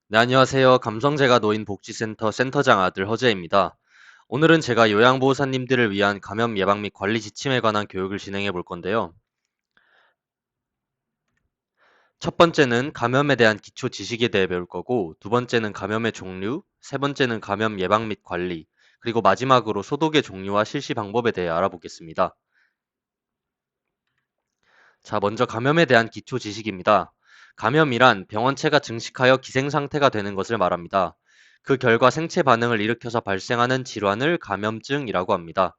네, 안녕하세요. 감성재가 노인 복지센터 센터장 아들 허재입니다. 오늘은 제가 요양보호사님들을 위한 감염 예방 및 관리 지침에 관한 교육을 진행해 볼 건데요. 첫 번째는 감염에 대한 기초 지식에 대해 배울 거고, 두 번째는 감염의 종류, 세 번째는 감염 예방 및 관리, 그리고 마지막으로 소독의 종류와 실시 방법에 대해 알아보겠습니다. 자, 먼저 감염에 대한 기초 지식입니다. 감염이란 병원체가 증식하여 기생 상태가 되는 것을 말합니다. 그 결과 생체 반응을 일으켜서 발생하는 질환을 감염증이라고 합니다.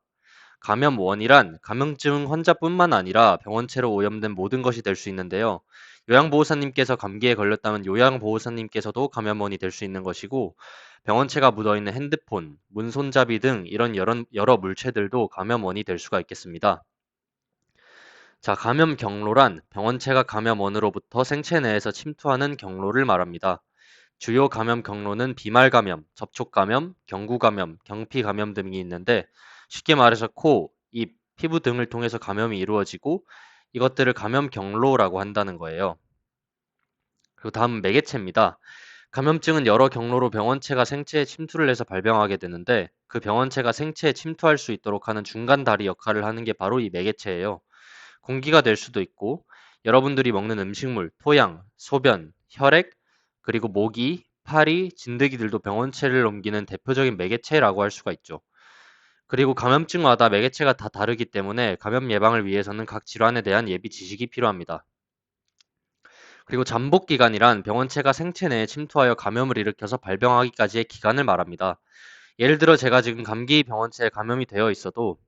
감염원이란 감염증 환자뿐만 아니라 병원체로 오염된 모든 것이 될 수 있는데요. 요양보호사님께서 감기에 걸렸다면 요양보호사님께서도 감염원이 될 수 있는 것이고, 병원체가 묻어있는 핸드폰, 문손잡이 등 이런 여러 물체들도 감염원이 될 수가 있겠습니다. 자, 감염 경로란 병원체가 감염원으로부터 생체 내에서 침투하는 경로를 말합니다. 주요 감염 경로는 비말 감염, 접촉 감염, 경구 감염, 경피 감염 등이 있는데 쉽게 말해서 코, 입, 피부 등을 통해서 감염이 이루어지고 이것들을 감염 경로라고 한다는 거예요. 그리고 다음은 매개체입니다. 감염증은 여러 경로로 병원체가 생체에 침투를 해서 발병하게 되는데 그 병원체가 생체에 침투할 수 있도록 하는 중간 다리 역할을 하는 게 바로 이 매개체예요. 공기가 될 수도 있고 여러분들이 먹는 음식물, 토양, 소변, 혈액, 그리고 모기, 파리, 진드기들도 병원체를 옮기는 대표적인 매개체라고 할 수가 있죠. 그리고 감염증마다 매개체가 다 다르기 때문에 감염 예방을 위해서는 각 질환에 대한 예비 지식이 필요합니다. 그리고 잠복 기간이란 병원체가 생체 내에 침투하여 감염을 일으켜서 발병하기까지의 기간을 말합니다. 예를 들어 제가 지금 감기 병원체에 감염이 되어 있어도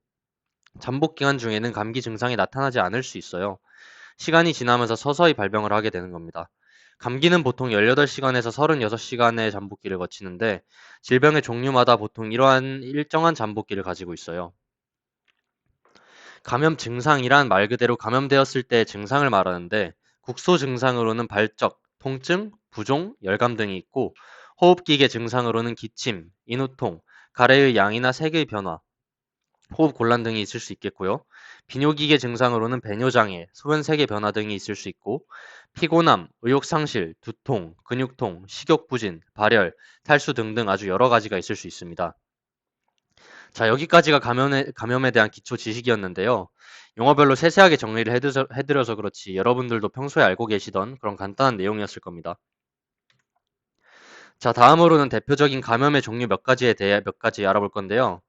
잠복 기간 중에는 감기 증상이 나타나지 않을 수 있어요. 시간이 지나면서 서서히 발병을 하게 되는 겁니다. 감기는 보통 18시간에서 36시간의 잠복기를 거치는데 질병의 종류마다 보통 이러한 일정한 잠복기를 가지고 있어요. 감염 증상이란 말 그대로 감염되었을 때의 증상을 말하는데 국소 증상으로는 발적, 통증, 부종, 열감 등이 있고 호흡기계 증상으로는 기침, 인후통, 가래의 양이나 색의 변화, 호흡 곤란 등이 있을 수 있겠고요. 비뇨기계 증상으로는 배뇨장애, 소변색의 변화 등이 있을 수 있고 피곤함, 의욕상실, 두통, 근육통, 식욕부진, 발열, 탈수 등등 아주 여러 가지가 있을 수 있습니다. 자, 여기까지가 감염에 대한 기초 지식이었는데요. 용어별로 세세하게 정리를 해드려서 그렇지 여러분들도 평소에 알고 계시던 그런 간단한 내용이었을 겁니다. 자, 다음으로는 대표적인 감염의 종류 몇 가지에 대해 몇 가지 알아볼 건데요.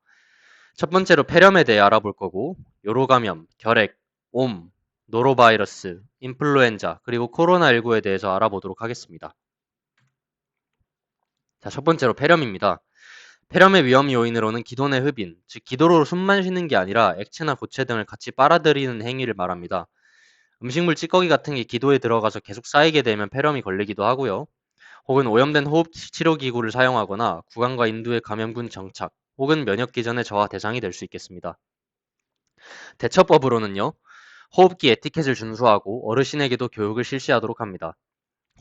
첫 번째로 폐렴에 대해 알아볼 거고, 요로감염, 결핵, 옴, 노로바이러스, 인플루엔자, 그리고 코로나19에 대해서 알아보도록 하겠습니다. 자, 첫 번째로 폐렴입니다. 폐렴의 위험 요인으로는 기도내 흡인, 즉 기도로 숨만 쉬는 게 아니라 액체나 고체 등을 같이 빨아들이는 행위를 말합니다. 음식물 찌꺼기 같은 게 기도에 들어가서 계속 쌓이게 되면 폐렴이 걸리기도 하고요. 혹은 오염된 호흡 치료 기구를 사용하거나 구강과 인두의 감염균 정착, 혹은 면역 기전의 저하 대상이 될 수 있겠습니다. 대처법으로는요, 호흡기 에티켓을 준수하고 어르신에게도 교육을 실시하도록 합니다.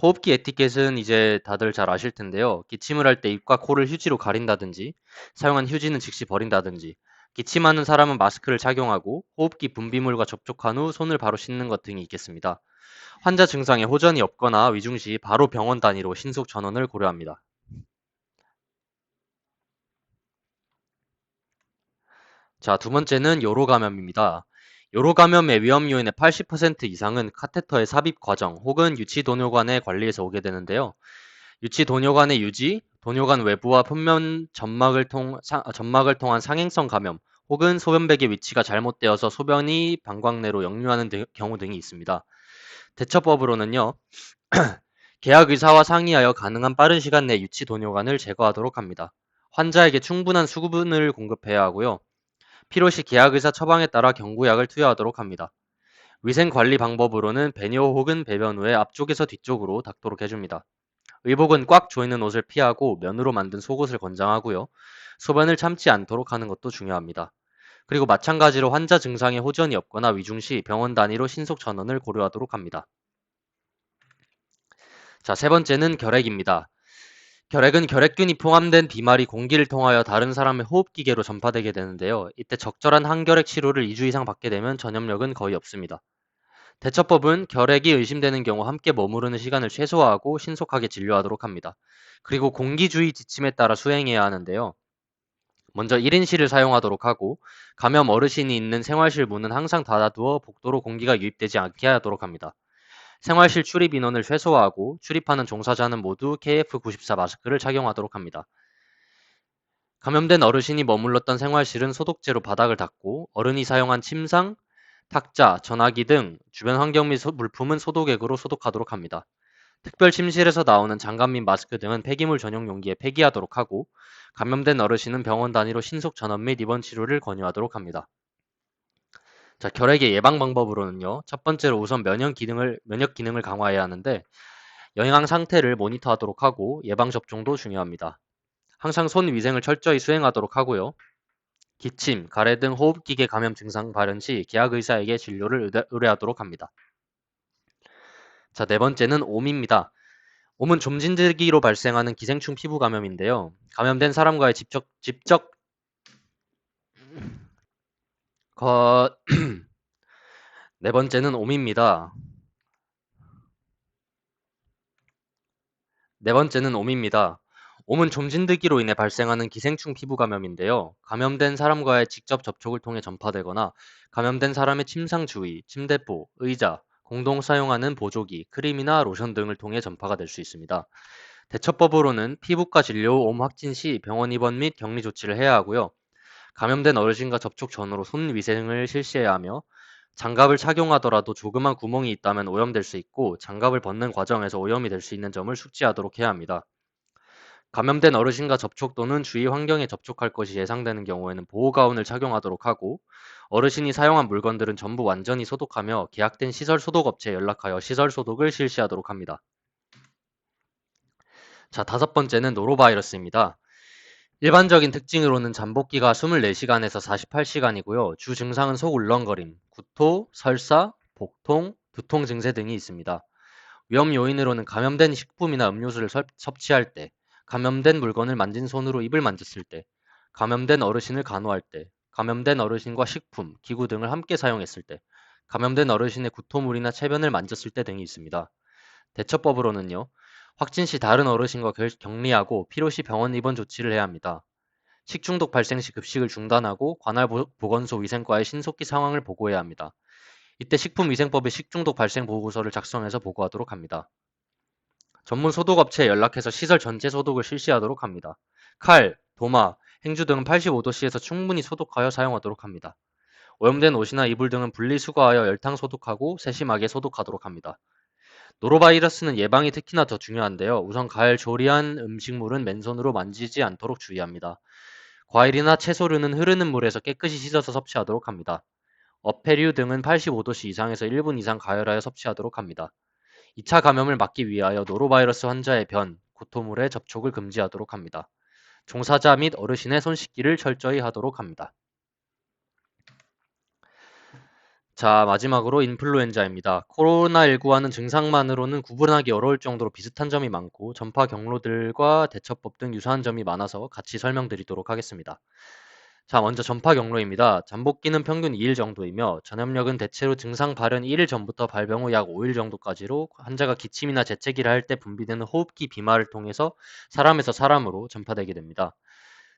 호흡기 에티켓은 이제 다들 잘 아실 텐데요. 기침을 할 때 입과 코를 휴지로 가린다든지, 사용한 휴지는 즉시 버린다든지, 기침하는 사람은 마스크를 착용하고 호흡기 분비물과 접촉한 후 손을 바로 씻는 것 등이 있겠습니다. 환자 증상에 호전이 없거나 위중 시 바로 병원 단위로 신속 전원을 고려합니다. 자, 두 번째는 요로 감염입니다. 요로 감염의 위험 요인의 80% 이상은 카테터의 삽입 과정 혹은 유치 도뇨관의 관리에서 오게 되는데요. 유치 도뇨관의 유지, 도뇨관 외부와 표면 점막을 통한 상행성 감염 혹은 소변백의 위치가 잘못되어서 소변이 방광내로 역류하는 경우 등이 있습니다. 대처법으로는요. 계약 의사와 상의하여 가능한 빠른 시간 내 유치 도뇨관을 제거하도록 합니다. 환자에게 충분한 수분을 공급해야 하고요. 필요시 계약의사 처방에 따라 경구약을 투여하도록 합니다. 위생관리 방법으로는 배뇨 혹은 배변 후에 앞쪽에서 뒤쪽으로 닦도록 해줍니다. 의복은 꽉 조이는 옷을 피하고 면으로 만든 속옷을 권장하고요. 소변을 참지 않도록 하는 것도 중요합니다. 그리고 마찬가지로 환자 증상에 호전이 없거나 위중 시 병원 단위로 신속 전원을 고려하도록 합니다. 자, 세 번째는 결핵입니다. 결핵은 결핵균이 포함된 비말이 공기를 통하여 다른 사람의 호흡기계로 전파되게 되는데요. 이때 적절한 항결핵 치료를 2주 이상 받게 되면 전염력은 거의 없습니다. 대처법은 결핵이 의심되는 경우 함께 머무르는 시간을 최소화하고 신속하게 진료하도록 합니다. 그리고 공기주의 지침에 따라 수행해야 하는데요. 먼저 1인실을 사용하도록 하고 감염 어르신이 있는 생활실 문은 항상 닫아두어 복도로 공기가 유입되지 않게 하도록 합니다. 생활실 출입 인원을 최소화하고 출입하는 종사자는 모두 KF94 마스크를 착용하도록 합니다. 감염된 어르신이 머물렀던 생활실은 소독제로 바닥을 닦고 어른이 사용한 침상, 탁자, 전화기 등 주변 환경 및 물품은 소독액으로 소독하도록 합니다. 특별 침실에서 나오는 장갑 및 마스크 등은 폐기물 전용 용기에 폐기하도록 하고 감염된 어르신은 병원 단위로 신속 전원 및 입원 치료를 권유하도록 합니다. 자, 결핵의 예방 방법으로는요. 첫 번째로 우선 면역 기능을 강화해야 하는데 영양 상태를 모니터하도록 하고 예방 접종도 중요합니다. 항상 손 위생을 철저히 수행하도록 하고요. 기침, 가래 등 호흡기계 감염 증상 발현 시 계약 의사에게 진료를 의뢰하도록 합니다. 자, 네 번째는 옴입니다. 옴은 좀진드기로 발생하는 기생충 피부 감염인데요. 감염된 사람과의 거... 네 번째는 옴입니다. 네 번째는 옴입니다. 옴은 좀진드기로 인해 발생하는 기생충 피부 감염인데요. 감염된 사람과의 직접 접촉을 통해 전파되거나 감염된 사람의 침상 주위, 침대포, 의자, 공동 사용하는 보조기, 크림이나 로션 등을 통해 전파가 될 수 있습니다. 대처법으로는 피부과 진료 후 옴 확진 시 병원 입원 및 격리 조치를 해야 하고요. 감염된 어르신과 접촉 전후로 손 위생을 실시해야 하며 장갑을 착용하더라도 조그만 구멍이 있다면 오염될 수 있고 장갑을 벗는 과정에서 오염이 될 수 있는 점을 숙지하도록 해야 합니다. 감염된 어르신과 접촉 또는 주위 환경에 접촉할 것이 예상되는 경우에는 보호가운을 착용하도록 하고 어르신이 사용한 물건들은 전부 완전히 소독하며 계약된 시설 소독업체에 연락하여 시설 소독을 실시하도록 합니다. 자, 다섯 번째는 노로바이러스입니다. 일반적인 특징으로는 잠복기가 24시간에서 48시간이고요. 주 증상은 속 울렁거림, 구토, 설사, 복통, 두통 증세 등이 있습니다. 위험 요인으로는 감염된 식품이나 음료수를 섭취할 때, 감염된 물건을 만진 손으로 입을 만졌을 때, 감염된 어르신을 간호할 때, 감염된 어르신과 식품, 기구 등을 함께 사용했을 때, 감염된 어르신의 구토물이나 체변을 만졌을 때 등이 있습니다. 대처법으로는요. 확진 시 다른 어르신과 격리하고 필요시 병원 입원 조치를 해야 합니다. 식중독 발생 시 급식을 중단하고 관할 보건소 위생과에 신속히 상황을 보고해야 합니다. 이때 식품위생법의 식중독 발생 보고서를 작성해서 보고하도록 합니다. 전문 소독업체에 연락해서 시설 전체 소독을 실시하도록 합니다. 칼, 도마, 행주 등은 85도씨에서 충분히 소독하여 사용하도록 합니다. 오염된 옷이나 이불 등은 분리수거하여 열탕 소독하고 세심하게 소독하도록 합니다. 노로바이러스는 예방이 특히나 더 중요한데요. 우선 가열 조리한 음식물은 맨손으로 만지지 않도록 주의합니다. 과일이나 채소류는 흐르는 물에서 깨끗이 씻어서 섭취하도록 합니다. 어패류 등은 85도씨 이상에서 1분 이상 가열하여 섭취하도록 합니다. 2차 감염을 막기 위하여 노로바이러스 환자의 변, 구토물에 접촉을 금지하도록 합니다. 종사자 및 어르신의 손 씻기를 철저히 하도록 합니다. 자, 마지막으로 인플루엔자입니다. 코로나19와는 증상만으로는 구분하기 어려울 정도로 비슷한 점이 많고 전파 경로들과 대처법 등 유사한 점이 많아서 같이 설명드리도록 하겠습니다. 자, 먼저 전파 경로입니다. 잠복기는 평균 2일 정도이며 전염력은 대체로 증상 발현 1일 전부터 발병 후 약 5일 정도까지로 환자가 기침이나 재채기를 할 때 분비되는 호흡기 비말을 통해서 사람에서 사람으로 전파되게 됩니다.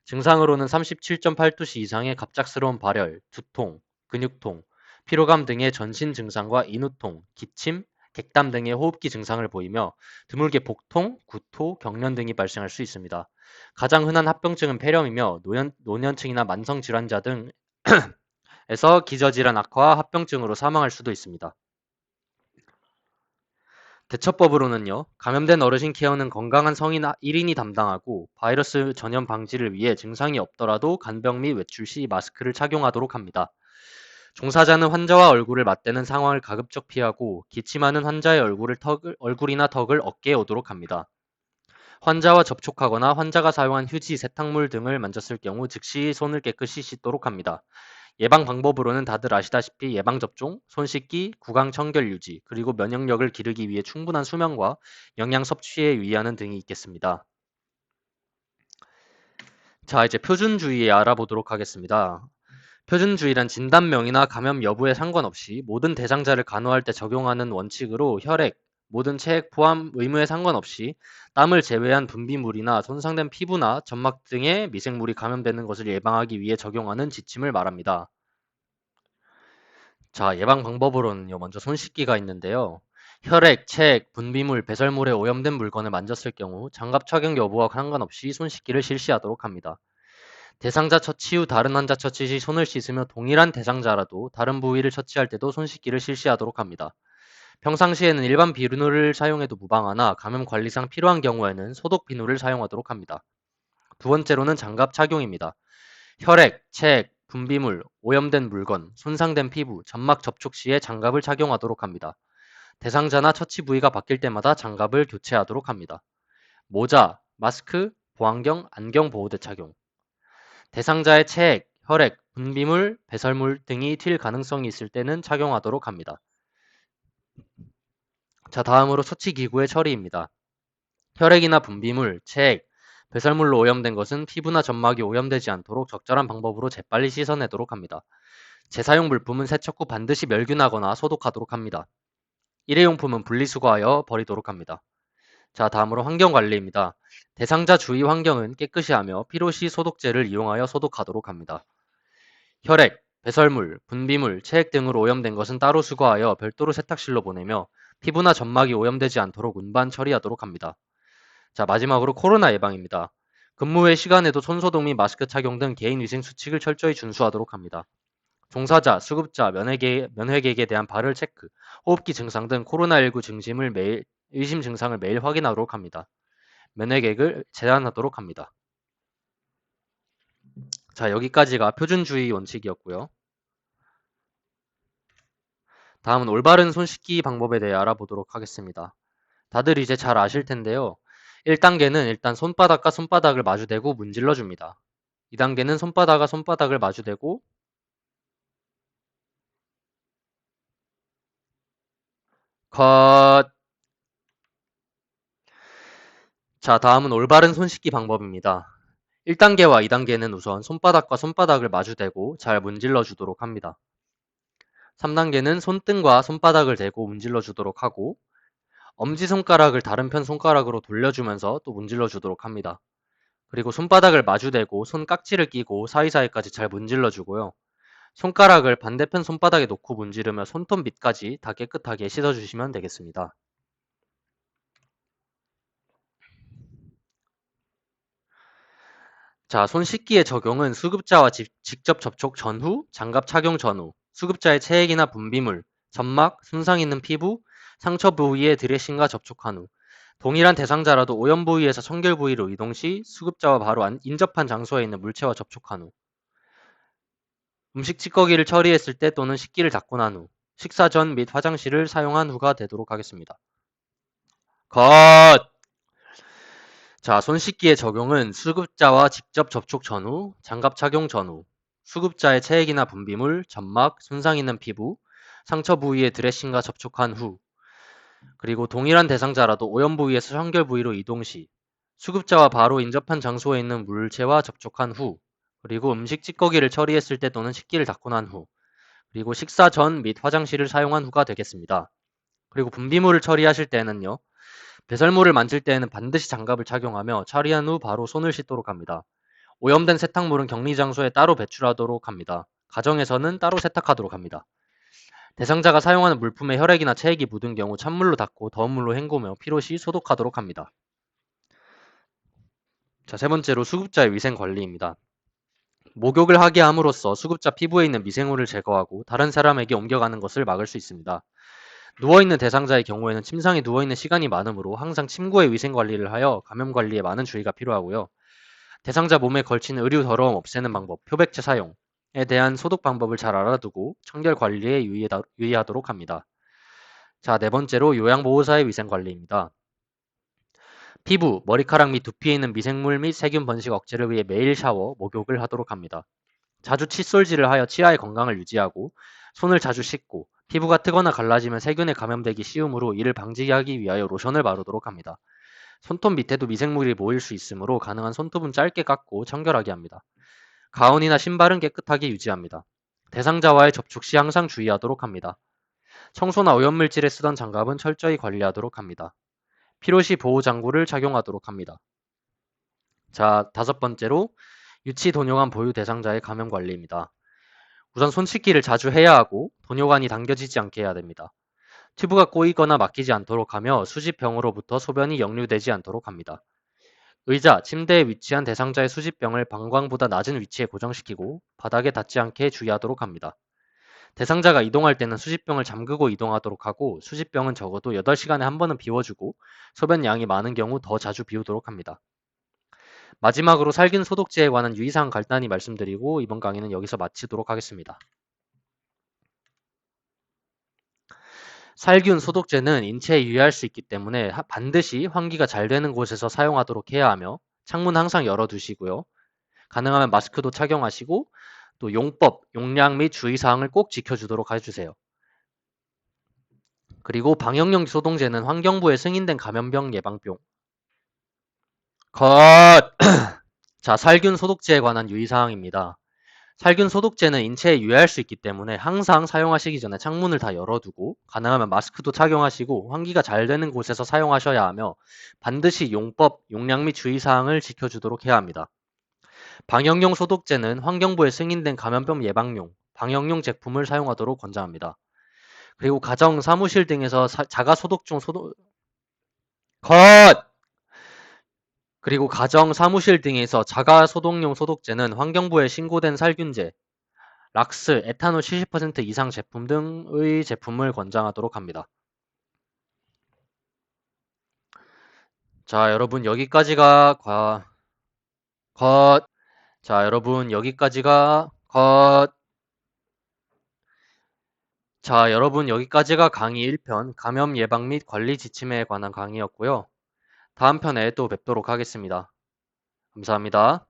증상으로는 37.8도씨 이상의 갑작스러운 발열, 두통, 근육통, 피로감 등의 전신 증상과 인후통, 기침, 객담 등의 호흡기 증상을 보이며 드물게 복통, 구토, 경련 등이 발생할 수 있습니다. 가장 흔한 합병증은 폐렴이며 노년층이나 만성질환자 등에서 기저질환 악화와 합병증으로 사망할 수도 있습니다. 대처법으로는요. 감염된 어르신 케어는 건강한 성인 1인이 담당하고 바이러스 전염 방지를 위해 증상이 없더라도 간병 및 외출 시 마스크를 착용하도록 합니다. 종사자는 환자와 얼굴을 맞대는 상황을 가급적 피하고 기침하는 환자의 얼굴이나 턱을 어깨에 오도록 합니다. 환자와 접촉하거나 환자가 사용한 휴지, 세탁물 등을 만졌을 경우 즉시 손을 깨끗이 씻도록 합니다. 예방 방법으로는 다들 아시다시피 예방접종, 손 씻기, 구강 청결 유지, 그리고 면역력을 기르기 위해 충분한 수면과 영양 섭취에 유의하는 등이 있겠습니다. 자, 이제 표준주의 알아보도록 하겠습니다. 표준주의란 진단명이나 감염 여부에 상관없이 모든 대상자를 간호할 때 적용하는 원칙으로 혈액, 모든 체액 포함 의무에 상관없이 땀을 제외한 분비물이나 손상된 피부나 점막 등의 미생물이 감염되는 것을 예방하기 위해 적용하는 지침을 말합니다. 자, 예방 방법으로는요, 먼저 손 씻기가 있는데요. 혈액, 체액, 분비물, 배설물에 오염된 물건을 만졌을 경우 장갑 착용 여부와 상관없이 손 씻기를 실시하도록 합니다. 대상자 처치 후 다른 환자 처치 시 손을 씻으며 동일한 대상자라도 다른 부위를 처치할 때도 손 씻기를 실시하도록 합니다. 평상시에는 일반 비누를 사용해도 무방하나 감염 관리상 필요한 경우에는 소독 비누를 사용하도록 합니다. 두 번째로는 장갑 착용입니다. 혈액, 체액, 분비물, 오염된 물건, 손상된 피부, 점막 접촉 시에 장갑을 착용하도록 합니다. 대상자나 처치 부위가 바뀔 때마다 장갑을 교체하도록 합니다. 모자, 마스크, 보안경, 안경 보호대 착용. 대상자의 체액, 혈액, 분비물, 배설물 등이 튈 가능성이 있을 때는 착용하도록 합니다. 자, 다음으로 처치 기구의 처리입니다. 혈액이나 분비물, 체액, 배설물로 오염된 것은 피부나 점막이 오염되지 않도록 적절한 방법으로 재빨리 씻어내도록 합니다. 재사용 물품은 세척 후 반드시 멸균하거나 소독하도록 합니다. 일회용품은 분리수거하여 버리도록 합니다. 자, 다음으로 환경관리입니다. 대상자 주위 환경은 깨끗이 하며 필요시 소독제를 이용하여 소독하도록 합니다. 혈액, 배설물, 분비물, 체액 등으로 오염된 것은 따로 수거하여 별도로 세탁실로 보내며 피부나 점막이 오염되지 않도록 운반 처리하도록 합니다. 자, 마지막으로 코로나 예방입니다. 근무 외 시간에도 손소독 및 마스크 착용 등 개인위생 수칙을 철저히 준수하도록 합니다. 종사자, 수급자, 면회객에 대한 발열 체크, 호흡기 증상 등 코로나19 의심 증상을 매일 확인하도록 합니다. 면회객을 제한하도록 합니다. 자, 여기까지가 표준주의 원칙이었고요. 다음은 올바른 손 씻기 방법에 대해 알아보도록 하겠습니다. 다들 이제 잘 아실 텐데요. 1단계는 일단 손바닥과 손바닥을 마주대고 문질러 줍니다. 2단계는 손바닥과 손바닥을 마주대고 컷. 자, 다음은 올바른 손 씻기 방법입니다. 1단계와 2단계는 우선 손바닥과 손바닥을 마주대고 잘 문질러 주도록 합니다. 3단계는 손등과 손바닥을 대고 문질러 주도록 하고 엄지손가락을 다른 편 손가락으로 돌려주면서 또 문질러 주도록 합니다. 그리고 손바닥을 마주대고 손깍지를 끼고 사이사이까지 잘 문질러 주고요. 손가락을 반대편 손바닥에 놓고 문지르며 손톱 밑까지 다 깨끗하게 씻어주시면 되겠습니다. 자, 손 씻기의 적용은 수급자와 직접 접촉 전후, 장갑 착용 전후, 수급자의 체액이나 분비물, 점막, 손상 있는 피부, 상처 부위의 드레싱과 접촉한 후, 동일한 대상자라도 오염 부위에서 청결 부위로 이동 시 수급자와 바로 인접한 장소에 있는 물체와 접촉한 후, 음식 찌꺼기를 처리했을 때 또는 식기를 닦고 난 후, 식사 전 및 화장실을 사용한 후가 되도록 하겠습니다. 컷! 자, 손 씻기의 적용은 수급자와 직접 접촉 전후, 장갑 착용 전후, 수급자의 체액이나 분비물, 점막, 손상 있는 피부, 상처 부위의 드레싱과 접촉한 후, 그리고 동일한 대상자라도 오염 부위에서 청결 부위로 이동 시, 수급자와 바로 인접한 장소에 있는 물체와 접촉한 후, 그리고 음식 찌꺼기를 처리했을 때 또는 식기를 닦고 난 후, 그리고 식사 전 및 화장실을 사용한 후가 되겠습니다. 그리고 분비물을 처리하실 때는요, 배설물을 만질 때에는 반드시 장갑을 착용하며 처리한 후 바로 손을 씻도록 합니다. 오염된 세탁물은 격리 장소에 따로 배출하도록 합니다. 가정에서는 따로 세탁하도록 합니다. 대상자가 사용하는 물품에 혈액이나 체액이 묻은 경우 찬물로 닦고 더운 물로 헹구며 필요시 소독하도록 합니다. 자, 세 번째로 수급자의 위생 관리입니다. 목욕을 하게 함으로써 수급자 피부에 있는 미생물을 제거하고 다른 사람에게 옮겨가는 것을 막을 수 있습니다. 누워있는 대상자의 경우에는 침상에 누워있는 시간이 많으므로 항상 침구의 위생 관리를 하여 감염 관리에 많은 주의가 필요하고요. 대상자 몸에 걸친 의류 더러움 없애는 방법, 표백제 사용에 대한 소독 방법을 잘 알아두고 청결 관리에 유의하도록 합니다. 자, 네 번째로 요양보호사의 위생 관리입니다. 피부, 머리카락 및 두피에 있는 미생물 및 세균 번식 억제를 위해 매일 샤워, 목욕을 하도록 합니다. 자주 칫솔질을 하여 치아의 건강을 유지하고 손을 자주 씻고 피부가 트거나 갈라지면 세균에 감염되기 쉬우므로 이를 방지하기 위하여 로션을 바르도록 합니다. 손톱 밑에도 미생물이 모일 수 있으므로 가능한 손톱은 짧게 깎고 청결하게 합니다. 가운이나 신발은 깨끗하게 유지합니다. 대상자와의 접촉 시 항상 주의하도록 합니다. 청소나 오염물질에 쓰던 장갑은 철저히 관리하도록 합니다. 필요시 보호장구를 착용하도록 합니다. 자, 다섯 번째로 유치 돈요관 보유 대상자의 감염 관리입니다. 우선 손 씻기를 자주 해야 하고 돈요관이 당겨지지 않게 해야 됩니다. 튜브가 꼬이거나 막히지 않도록 하며 수집병으로부터 소변이 역류되지 않도록 합니다. 의자, 침대에 위치한 대상자의 수집병을 방광보다 낮은 위치에 고정시키고 바닥에 닿지 않게 주의하도록 합니다. 대상자가 이동할 때는 수집병을 잠그고 이동하도록 하고 수집병은 적어도 8시간에 한 번은 비워주고 소변 양이 많은 경우 더 자주 비우도록 합니다. 마지막으로 살균 소독제에 관한 유의사항 간단히 말씀드리고 이번 강의는 여기서 마치도록 하겠습니다. 살균 소독제는 인체에 유해할 수 있기 때문에 반드시 환기가 잘 되는 곳에서 사용하도록 해야 하며 창문 항상 열어두시고요. 가능하면 마스크도 착용하시고 또 용법, 용량 및 주의사항을 꼭 지켜주도록 해주세요. 그리고 방역용 소독제는 환경부에 승인된 감염병 예방병. 컷! 자, 살균 소독제에 관한 유의사항입니다. 살균 소독제는 인체에 유해할 수 있기 때문에 항상 사용하시기 전에 창문을 다 열어두고 가능하면 마스크도 착용하시고 환기가 잘 되는 곳에서 사용하셔야 하며 반드시 용법, 용량 및 주의사항을 지켜주도록 해야 합니다. 방역용 소독제는 환경부에 승인된 감염병 예방용, 방역용 제품을 사용하도록 권장합니다. 그리고 가정, 사무실 등에서 자가 소독 중 컷! 그리고 가정, 사무실 등에서 자가 소독용 소독제는 환경부에 신고된 살균제, 락스, 에탄올 70% 이상 제품 등의 제품을 권장하도록 합니다. 자, 여러분 여기까지가 컷. 자, 여러분 여기까지가 컷. 자, 여러분 여기까지가 강의 1편 감염 예방 및 관리 지침에 관한 강의였고요. 다음 편에 또 뵙도록 하겠습니다. 감사합니다.